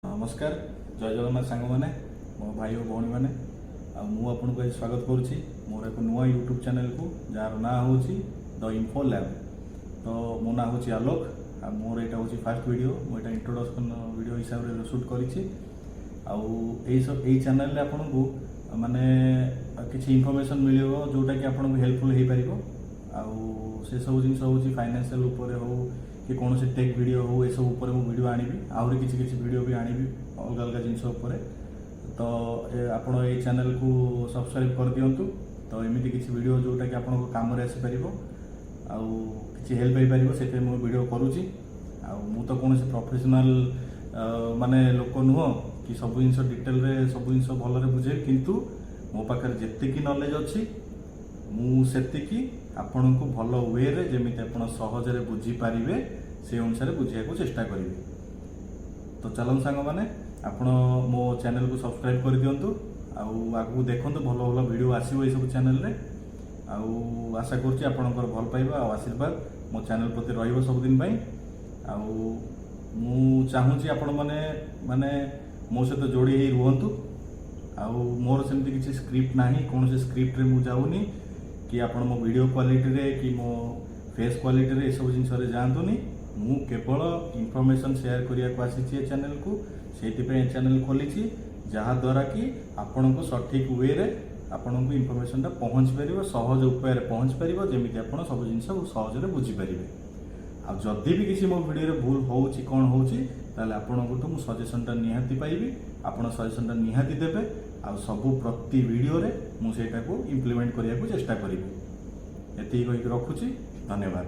नमस्कार जय जगन्नाथ सांग मैंने मो भाई और भौणी मैंने आपको स्वागत करुच्ची मोर एक नुआ यूट्यूब चैनल को जार ना हूँ द इन्फो लैब। तो मो ना हूँ आलोक आ मोर यहाँ हूँ फास्ट वीडियो मुझे इंट्रोडक्शन वीडियो हिसाब से शूट करी चैनल आपन को माने किसी इनफॉरमेशन मिल जोटा कि आपन को हेल्पफुल हो पार से सब जिन हूँ फाइनेंशियल उपर हो कि कौन से टेक वीडियो हो ये सब ऊपर वीडियो आनिबी आहरी किसी वीडियो भी आनिबी अलग अलग जिन उपर। तो आपण ये चैनल को सब्सक्राइब कर दिंतु तो एमती किसी वीडियो जोटा कि आपन काम आसीपर आउ हेल्प हो पार से मुझे वीडियो करुच्ची मु तो कौन से प्रोफेशनल माने लोक नुह कि सब जिन डिटेल सब जिन भल बुझे किंतु मो पाखे जेतिकी नॉलेज अच्छी मुझे आपण को भल वे रे जमी आप सहजरे बुझीपारे से अनुसार बुझा चेष्टा करेंगे। तो चलन सांग मैंने आप मो चैनल को सब्सक्राइब कर दिंतु आगू देखो भल भल वीडियो आसो ये सब चैनल रे आशा करुँच आपंकर भल पाइबा आशीर्वाद मो चैनल प्रति रहिबो सबदिन मु चाहूँगी आपण मैंने माने मो सहित जोड़ी ही रुहतु मोर सेमती किसी स्क्रिप्ट ना कौन से स्क्रिप्ट रे मु जाऊनी कि आपण मो वीडियो क्वालिटी रे कि मो फेस क्वालिटी रे सब जिन जातुनी मु केवल इनफॉरमेशन शेयर करिया को आसी चैनल को से चैनल खोली जहाँ द्वारा कि आपण को सठिक वे रे आपण को इनफॉरमेशन टा पहुँच पार सहज उपाय पहुँच पार जमी आप सब जिन सहजरे बुझीपारे। जदि भी किसी मो वीडियो रे भूल हो कौन हो आपको मु सजेसन टा निहाती पाइबी आपण सजेसन टा निहाती देबे सबू प्रति वीडियो रे मु सेटा को इम्प्लीमेंट करिया को चेष्टा करिबी। एति कहि रखुची धन्यवाद।